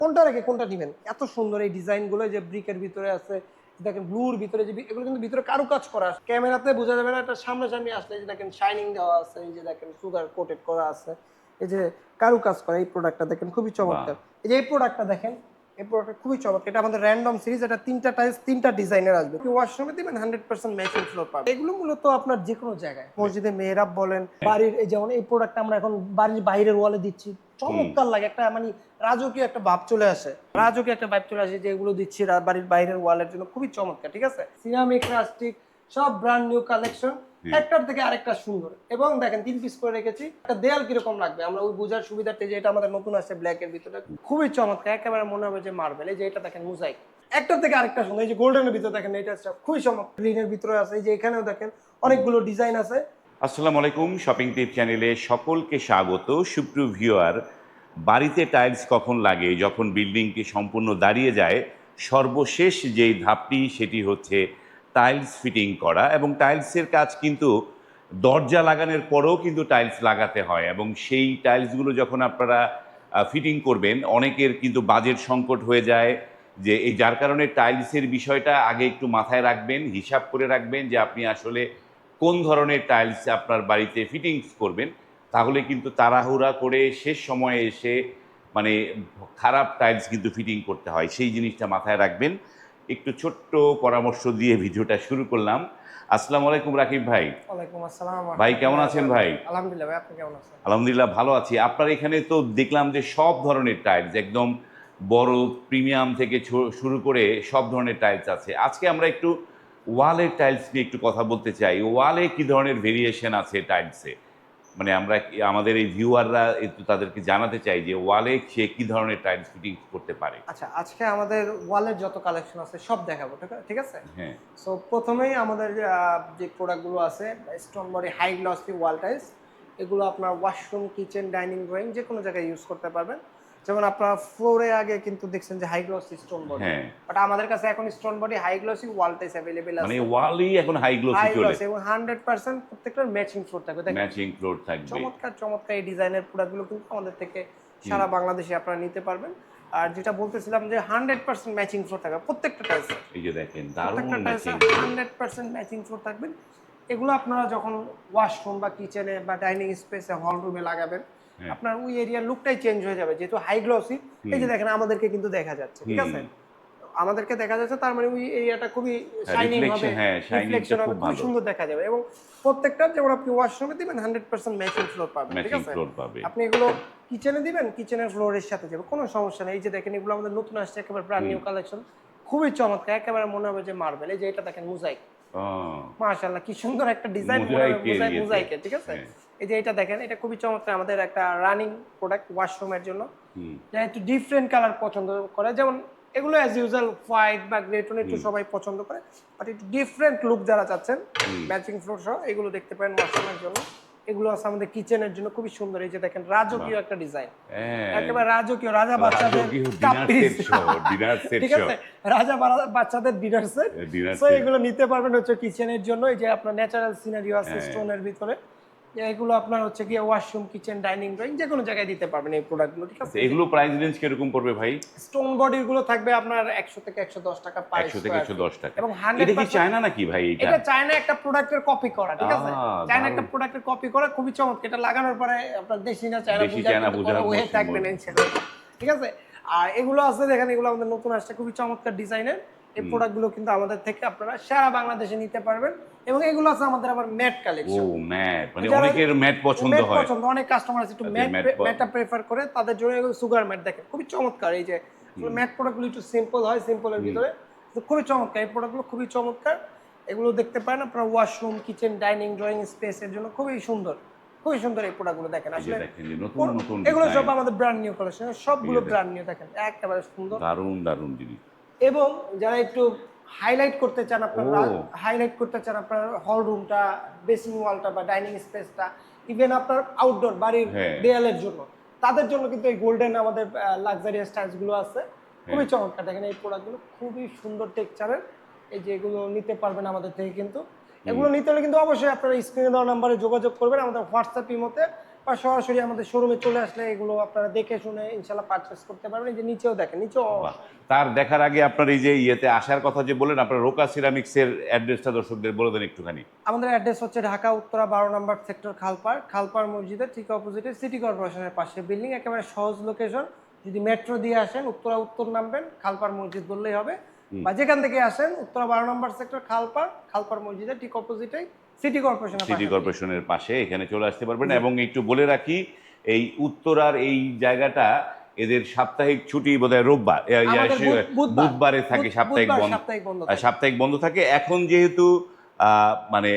কোনটা রেখে কোনটা নিবেন। এত সুন্দর এই ডিজাইনগুলো যে ব্রিকের ভিতরে আছে, দেখেন ব্লুর ভিতরে যে এগুলো কিন্তু ভিতরে কারুকাজ করা আছে। ক্যামেরাতে বোঝা যাবে না, এটা সামনাসামনি আসলে এই যে দেখেন শাইনিং দেওয়া আছে, এই যে দেখেন সুগার কোটেড করা আছে, এই যে কারুকাজ করা এই প্রোডাক্টটা দেখেন খুবই বাহ! চমৎকার। এই যে এই প্রোডাক্টটা দেখেন, এই প্রোডাক্টটা খুবই চমৎকার। এটা আমাদের র্যান্ডম সিরিজ, এটা 3টা টাইলস 3টা ডিজাইনের আসবে। ওয়াশরুমে দিবেন 100% ম্যাচিং ফ্লোর পাবেন। এগুলো মূলত আপনার যে কোনো জায়গায় মসজিদে মেহরাব বলেন, বাড়ির এই যেমন এই প্রোডাক্টটা আমরা এখন বাড়ির বাইরের ওয়ালে দিচ্ছি, চমৎকার লাগে। একটা মানে রাজকীয় একটা ভাব চলে আসে, রাজকীয় একটা ভাব চলে আসে যে এগুলো দিচ্ছি বাড়ির বাইরের ওয়ালের জন্য, খুবই চমৎকার। ঠিক আছে, সিরামিক রাস্টিক সব ব্র্যান্ড নিউ কালেকশন, একটার থেকে আরেকটা সুন্দর। এবং দেখেন 3 পিস করে রেখেছি। একটা দেয়াল কিরকম লাগবে আমরা ওই বোঝার সুবিধার্থে যে এটা আমাদের নতুন আসছে ব্ল্যাকের ভিতরে, খুবই চমৎকার, একেবারে মনে হবে যে মার্বেল। এই যে এটা দেখেন মোজাইক, একটার থেকে আরেকটা সুন্দর। এই যে গোল্ডেনের ভিতরে দেখেন, এটা খুবই চমৎকার। গ্রিনের ভিতরে আছে, এই যে এখানেও দেখেন অনেকগুলো ডিজাইন আছে। আসসালামু আলাইকুম, শপিং টিপ চ্যানেলে সকলকে স্বাগত। সুপ্রিয় ভিউয়ার, বাড়িতে টাইলস কখন লাগে? যখন বিল্ডিংটি সম্পূর্ণ দাঁড়িয়ে যায়, সর্বশেষ যেই ধাপটি সেটি হচ্ছে টাইলস ফিটিং করা। এবং টাইলসের কাজ কিন্তু দরজা লাগানোর পরেও কিন্তু টাইলস লাগাতে হয়, এবং সেই টাইলসগুলো যখন আপনারা ফিটিং করবেন, অনেকের কিন্তু বাজেট সংকট হয়ে যায়। যে এই যার কারণে টাইলসের বিষয়টা আগে একটু মাথায় রাখবেন, হিসাব করে রাখবেন যে আপনি আসলে কোন ধরনের টাইলস আপনার বাড়িতে ফিটিংস করবেন। তাহলে কিন্তু তাড়াহুড়া করে শেষ সময়ে এসে মানে খারাপ টাইলস কিন্তু ফিটিং করতে হয়, সেই জিনিসটা মাথায় রাখবেন। একটু ছোট্ট পরামর্শ দিয়ে ভিডিওটা শুরু করলাম। আসসালামু আলাইকুম রাকিব ভাই। ওয়ালাইকুম আসসালাম। ভাই কেমন আছেন ভাই? আলহামদুলিল্লাহ ভাই, আপনি কেমন আছেন? আলহামদুলিল্লাহ ভালো আছি। আপনার এখানে তো দেখলাম যে সব ধরনের টাইলস, একদম বড় প্রিমিয়াম থেকে শুরু করে সব ধরনের টাইলস আছে। আজকে আমরা একটু ওয়ালের টাইলস নিয়ে একটু কথা বলতে চাই। ওয়ালে কি ধরনের ভেরিয়েশন আছে টাইলসে? মানে আমরা আমাদের এই ভিউয়াররা একটু তাদেরকে জানাতে চাই যে ওয়ালে সে কি ধরনের টাইলস ফিটিং করতে পারে। আচ্ছা, আজকে আমাদের ওয়ালের যত কালেকশন আছে সব দেখাবো, ঠিক আছে? হ্যাঁ। সো প্রথমেই আমাদের যে প্রোডাক্টগুলো আছে, stone body high glossy wall tiles, এগুলো আপনার ওয়াশরুম, কিচেন, ডাইনিং, ড্রয়িং যে কোনো জায়গায় ইউজ করতে পারবেন। যেমন আপনার ফ্লোরে আগে কিন্তু দেখছেন যে হাই গ্লসি স্টোন বডি, হ্যাঁ, বাট আমাদের কাছে এখন stone body high glossy wall tiles available মানে আছে। ওয়ালই এখন হাই গ্লোসি হাই চলে। গ্লসি এবং 100% প্রত্যেকটার ম্যাচিং ফ্লোর থাকবে। দেখেন ম্যাচিং ফ্লোর থাকবে। চমৎকার চমৎকার এই ডিজাইনের প্রোডাক্টগুলো কিন্তু আমাদের থেকে সারা বাংলাদেশে আপনারা নিতে পারবেন। আর যেটা বলতেছিলাম যে 100% ম্যাচিং ফ্লোর থাকবে প্রত্যেকটা টাইলসে, এই যে দেখেন প্রত্যেকটা দারুণ টাইলসে ম্যাচিং। 100% ম্যাচিং ফ্লোর থাকবেন। এগুলো আপনারা যখন ওয়াশরুম বা কিচেনে বা ডাইনিং স্পেসে, হল রুমে লাগাবেন, হ্যাঁ। আপনার ওই এরিয়ার লুকটাই চেঞ্জ হয়ে যাবে। যেহেতু হাই গ্লসি, এই যে দেখেন আমাদেরকে কিন্তু দেখা যাচ্ছে, ঠিক আছে? আমাদেরকে দেখা যাচ্ছে, তার মানে ওই এরিয়াটা খুবই শাইনিং হবে, রিফ্লেকশন, হ্যাঁ, শাইনিংটা রিফ্লেকশন হবে, খুব খুব ভালো। সুন্দর দেখা যাবে। এবং প্রত্যেকটা যেমন আপনি ওয়াশরুমে দিবেন 100% ম্যাচিং ফ্লোর পাবেন, ঠিক ম্যাচিং আছে? ফ্লোর পাবে। আপনি এগুলো কিচেনে দিবেন, কিচেনের ফ্লোরের সাথে যাবে, কোনো সমস্যা নেই। এই যে দেখেন এগুলো আমাদের নতুন আসছে, একেবারে ব্র্যান্ড নিউ কালেকশন, খুবই চমৎকার, একেবারে মনে হবে যে মার্বেল। এই যে এটা দেখেন মোজাইক, ও, মাশাআল্লাহ কি সুন্দর একটা ডিজাইন, মনে হবে মোজাইকের ইয়েতে। মোজাইকের, ঠিক আছে? হ্যাঁ। এই যে এটা দেখেন, এটা খুবই চমৎকার, আমাদের একটা রানিং প্রোডাক্ট ওয়াশরুমের জন্য। হুম। যারা একটু ডিফারেন্ট কালার পছন্দ করে, যেমন এগুলো অ্যাজ ইউজুয়াল হোয়াইট বা গ্রে টোন একটু সবাই পছন্দ করে, বাট একটু ডিফারেন্ট লুক যারা চাচ্ছেন, ম্যাচিং ফ্লোর সহ এগুলো দেখতে পারেন ওয়াশরুমের জন্য। এগুলো আছে আমাদের কিচেনের জন্য, খুবই সুন্দর। এই যে দেখেন রাজকীয় একটা ডিজাইন, হ্যাঁ, একেবারে রাজকীয়, রাজা বাচ্চাদের রাজকীয় কাপ ডিনার পিস, সেট সহ, ডিনার সেট ঠিক সহ। আছে? রাজা বাচ্চাদের dinner set. Dinner so set. এগুলো নিতে পারবেন হচ্ছে কিচেনের জন্য। এই যে আপনার ন্যাচারাল সিনারিও আছে হ্যাঁ। স্টোনের ভিতরে, এগুলো আপনার হচ্ছে কি ওয়াশরুম, কিচেন, ডাইনিং, ড্রয়িং যে কোনো জায়গায় দিতে পারবেন এই প্রোডাক্টগুলো, ঠিক আছে? এগুলো প্রাইস রেঞ্জ কিরকম পড়বে ভাই? স্টোন বডির গুলো থাকবে আপনার 100 থেকে 110 টাকা পার 100 থেকে স্কয়ার 110 ফিট। টাকা। এবং এটা কি 100% চায়না নাকি ভাই এটা? এটা চায়না একটা প্রোডাক্টের কপি করা, ঠিক আছে? চায়না একটা দারুণ। প্রোডাক্টের কপি করা, খুবই চমৎকার। এটা লাগানোর পরে আপনার দেশি না চায়না দেশি চায়না বোঝার ওয়ে মতো থাকবে না ইনশাআল্লাহ, ঠিক আছে? আর এগুলো আছে দেখেন, এগুলো আমাদের নতুন আসছে, খুবই চমৎকার ডিজাইনের। এই প্রোডাক্টগুলো কিন্তু আমাদের থেকে আপনারা সারা বাংলাদেশে নিতে পারবেন। এবং এগুলো আছে আমাদের আবার ম্যাট ও কালেকশন। ম্যাট, মানে যারা অনেকের ম্যাট পছন্দ ম্যাট হয়। পছন্দ, অনেক কাস্টমার আছে একটু তাদের ম্যাটটা প্রেফার করে, তাদের জন্য এগুলো সুগার ম্যাট দেখেন খুবই চমৎকার। এই যে ম্যাট প্রোডাক্টগুলো একটু সিম্পল হয়, সিম্পলের ভিতরে তো খুবই চমৎকার। এই প্রোডাক্টগুলো খুবই চমৎকার, এগুলো দেখতে পারেন আপনার ওয়াশরুম, কিচেন, ডাইনিং, ড্রয়িং স্পেসের জন্য খুবই সুন্দর, খুবই সুন্দর এই প্রোডাক্টগুলো দেখেন। এই যে আসলে দেখেন যে নতুন নতুন এগুলো সব ডিজাইন। আমাদের ব্র্যান্ড নিউ কালেকশন, সবগুলো এই যে ব্র্যান্ড নিউ, দেখেন একেবারে সুন্দর। দারুণ দারুণ জিনিস। এবং যারা একটু হাইলাইট করতে চান, আপনার ও। হাইলাইট করতে চান আপনার হল রুমটা, বেসিং ওয়ালটা বা ডাইনিং স্পেসটা, ইভেন আপনার আউটডোর বাড়ির হ্যাঁ। দেয়ালের জন্য, তাদের জন্য কিন্তু এই গোল্ডেন আমাদের লাক্সারিয়াস টাইলস গুলো আছে, খুবই চমৎকার। দেখেন এই প্রোডাক্টগুলো খুবই সুন্দর টেক্সচারের। এই যে এগুলো নিতে পারবেন আমাদের থেকে। কিন্তু এগুলো নিতে হলে কিন্তু অবশ্যই আপনারা স্ক্রিনে দেওয়া নাম্বারে যোগাযোগ করবেন, আমাদের হোয়াটসঅ্যাপ ইমোতে বা সরাসরি আমাদের শোরুমে চলে আসলে এগুলো আপনারা দেখে শুনে ইনশাল্লাহ পারচেস করতে পারবেন। এই যে নিচেও দেখেন, নিচেও বাহ। তার দেখার আগে আপনার এই যে ইয়েতে আসার কথা যে বলেন, আপনার রোকা সিরামিক্সের অ্যাড্রেসটা দর্শকদের বলে দেন একটুখানি। আমাদের অ্যাড্রেস হচ্ছে ঢাকা উত্তরা 12 নম্বর সেক্টর খালপাড় মসজিদের ঠিক অপোজিটে সিটি কর্পোরেশনের পাশে বিল্ডিং, একেবারে সহজ লোকেশন। যদি মেট্রো দিয়ে আসেন উত্তরা উত্তর নামবেন, খালপাড় মসজিদ বললেই হবে, বা যেখান থেকে আসেন উত্তরা 12 নম্বর সেক্টর খালপাড় মসজিদের ঠিক অপোজিটে সিটি কর্পোরেশনের পাশে এখানে চলে আসতে পারবেন। এবং একটু বলে রাখি, এই উত্তরার এই জায়গাটা এদের সাপ্তাহিক ছুটি বোধহয় রোববার, বুধবারে থাকে সাপ্তাহিক বন্ধ থাকে। এখন যেহেতু মানে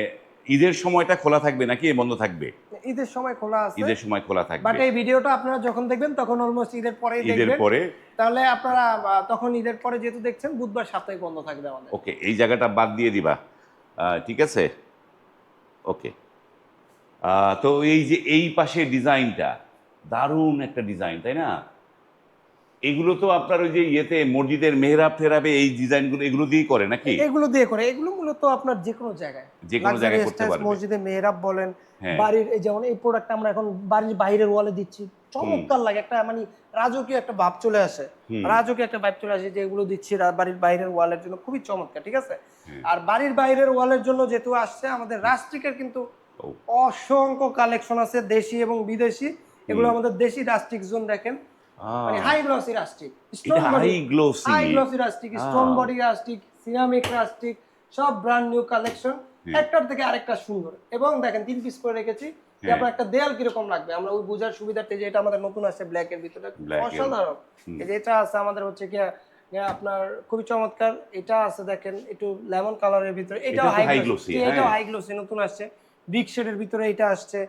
ঈদের সময়টা খোলা থাকবে নাকি বন্ধ থাকবে? ঈদের সময় খোলা আছে, ঈদের সময় খোলা থাকবে। বাট এই ভিডিওটা আপনারা যখন দেখবেন তখন অলমোস্ট ঈদের পরেই দেখবেন। ঈদের পরে তাহলে আপনারা তখন ঈদের পরে যেহেতু দেখছেন, বুধবার সাপ্তাহিক বন্ধ থাকবে আমাদের। ওকে, এই জায়গাটা বাদ দিয়ে দিবা, ঠিক আছে? ওকে। তো এই যে এই পাশে ডিজাইনটা দারুণ একটা ডিজাইন, তাই না? এগুলো তো আপনার ওই যে ইয়েতে মসজিদের মেহরাব টেরাবে এই ডিজাইনগুলো এগুলো দিয়েই করে নাকি? এগুলো দিয়ে করে, এগুলো মূলত আপনার যে কোনো জায়গায় করতে পারবে। মসজিদে মেহরাব বলেন, হ্যাঁ। বাড়ির এই যেমন এই প্রোডাক্ট আমরা এখন বাড়ির বাইরের ওয়ালে দিচ্ছি, চমৎকার লাগে, একটা মানে রাজকীয় একটা ভাব চলে আসে, যে এগুলো দিচ্ছি বাড়ির বাইরের ওয়ালের জন্য খুবই চমৎকার, ঠিক আছে? আর বাড়ির বাইরের ওয়ালের জন্য যেহেতু আসছে, আমাদের রাস্টিকের কিন্তু অসংখ্য কালেকশন আছে, দেশি এবং বিদেশি। এগুলো আমাদের দেশি রাস্টিক জোন দেখেন, মানে high glossy rustic, high glossy rustic, stone body rustic, ceramic rustic, সব ব্র্যান্ড নিউ কালেকশন, একটার থেকে আরেকটা সুন্দর। এবং দেখেন 3 পিস করে রেখেছি, আপনার একটা দেয়াল কিরকম লাগবে আমরা ওই বোঝার সুবিধার্থে, যে এটা আমাদের নতুন আসছে ব্ল্যাক এর ভিতরে, অসাধারণ। এই যে এটা আছে আমাদের হচ্ছে কি আপনার খুবই চমৎকার, এটা আছে দেখেন একটু লেমন কালারের ভিতরে, এটাও হাই গ্লসি, এটাও হাই গ্লসি নতুন আসছে, বিগ শেডের ভিতরে এটা আসছে।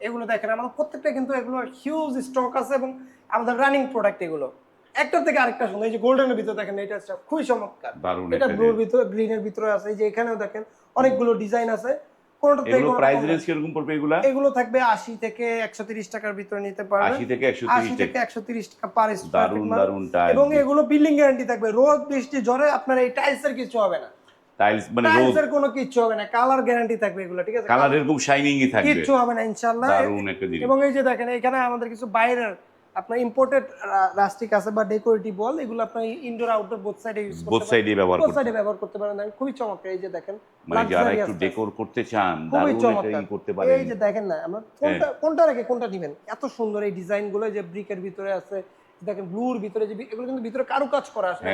এগুলো দেখেন আমাদের প্রত্যেকটা কিন্তু এগুলো হিউজ স্টক আছে এবং আমাদের রানিং প্রোডাক্ট। এগুলো একটার থেকে আরেকটা সুন্দর। এই যে গোল্ডেনের ভিতরে দেখেন, এটা খুবই চমৎকার, এটা ব্লুর ভিতরে গ্রিনের ভিতরে আছে। এই যে এখানেও দেখেন অনেকগুলো ডিজাইন আছে, কোনটা থেকে এগুলো প্রাইস রেঞ্জ কিরকম পড়বে? এগুলো থাকবে 80 থেকে 130 টাকার ভিতরে নিতে পারবেন, 80 থেকে 130 টাকা পার স্কয়ার ফিট। দারুন টাইলস, এবং এগুলো বিল্ডিং গ্যারান্টি থাকবে, রোদ বৃষ্টি ঝড়ে আপনার এই টাইলসের কিছু হবে না, টাইলস মানে টাইলসের কোনো কিছু হবে না, কালার গ্যারান্টি থাকবে এগুলো, ঠিক আছে? কালার এরকম শাইনিংই থাকবে, কিছু হবে না ইনশাআল্লাহ। দারুন একটা জিনিস। এবং এই যে দেখেন এখানে আমাদের কিছু বাইরের আপনার ইম্পোর্টেড রাস্টিক আছে বা ডেকোরেটিভ ওয়াল, এগুলো আপনি ইনডোর আউটডোর বোথ সাইডে ইউজ করতে পারেন, বোথ সাইডে ব্যবহার করতে পারেন। খুবই চমৎকার। এই যে দেখেন, মানে যারা একটু ডেকোর করতে চান, দারুন একটা করতে পারেন। এই যে দেখেন না, আমরা কোনটা রেখে কোনটা নেবেন, এত সুন্দর এই ডিজাইনগুলো। যে ব্রিকের ভিতরে আছে, দেখেন ব্লুর ভিতরে, যে এগুলো কিন্তু ভিতরে কারুকাজ করা আছে,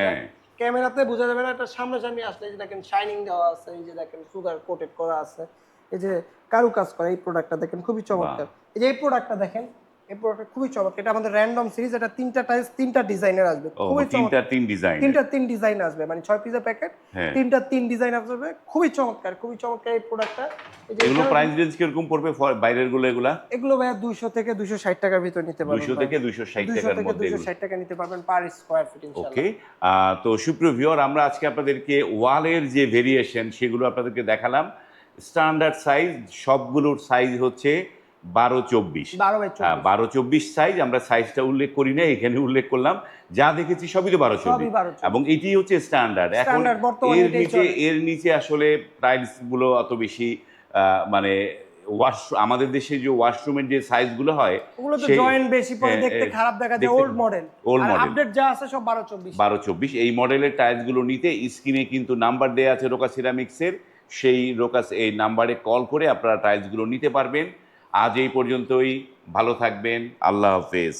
ক্যামেরাতে বোঝা যাবে না, এটা সামনাসামনি আসলে এই যে দেখেন শাইনিং দেওয়া আছে, এই যে দেখেন সুগার কোটেড করা আছে, এই যে কারুকাজ করা। এই প্রোডাক্টটা দেখেন খুবই চমৎকার। এই যে এই প্রোডাক্টটা দেখেন, এই প্রোডাক্ট খুবই চমৎকার। এটা আমাদের র্যান্ডম সিরিজ, এটা 3টা টাইলস 3টা ডিজাইনের আসবে, খুবই চমৎকার। 3 ডিজাইন আসবে, মানে 6 পিসের প্যাকেট, 3 ডিজাইন আসবে, খুবই চমৎকার, খুবই চমৎকার এই প্রোডাক্টটা। এগুলো প্রাইস রেঞ্জ কিরকম পড়বে বাইরের গুলো? এগুলো ভাই 200 থেকে 260 টাকার ভিতর নিতে পারবেন, 200 থেকে 260 টাকার মধ্যে 260 টাকা নিতে পারবেন পার স্কয়ার ফিট ইনশাআল্লাহ। ওকে। তো সুপ্রিয় ভিউয়ার, আমরা আজকে আপনাদেরকে ওয়ালের যে ভেরিয়েশন সেগুলো আপনাদেরকে দেখালাম। স্ট্যান্ডার্ড সাইজ সবগুলোর সাইজ হচ্ছে 12-24 সাইজ। আমরা সাইজটা উল্লেখ করি না, এখানে উল্লেখ করলাম, যা দেখেছি সবই তো 12-24, এবং এটি হচ্ছে স্ট্যান্ডার্ড। এখন এর নিচে আসলে প্রাইস গুলো অত বেশি মানে আমাদের দেশে যে ওয়াশরুমের যে সাইজগুলো হয় ওগুলো তো জয়েন্ট বেশি পড়ে, দেখতে খারাপ দেখা যায়, ওল্ড মডেল। আপডেট যা আছে সব 12-24 এই মডেলের টাইলস গুলো নিতে স্ক্রিনে কিন্তু নাম্বার দেয়া আছে রোকা সিরামিক্সের, সেই এই নাম্বারে কল করে আপনারা টাইলস গুলো নিতে পারবেন। আজ এই পর্যন্তই, ভালো থাকবেন, আল্লাহ হাফেজ।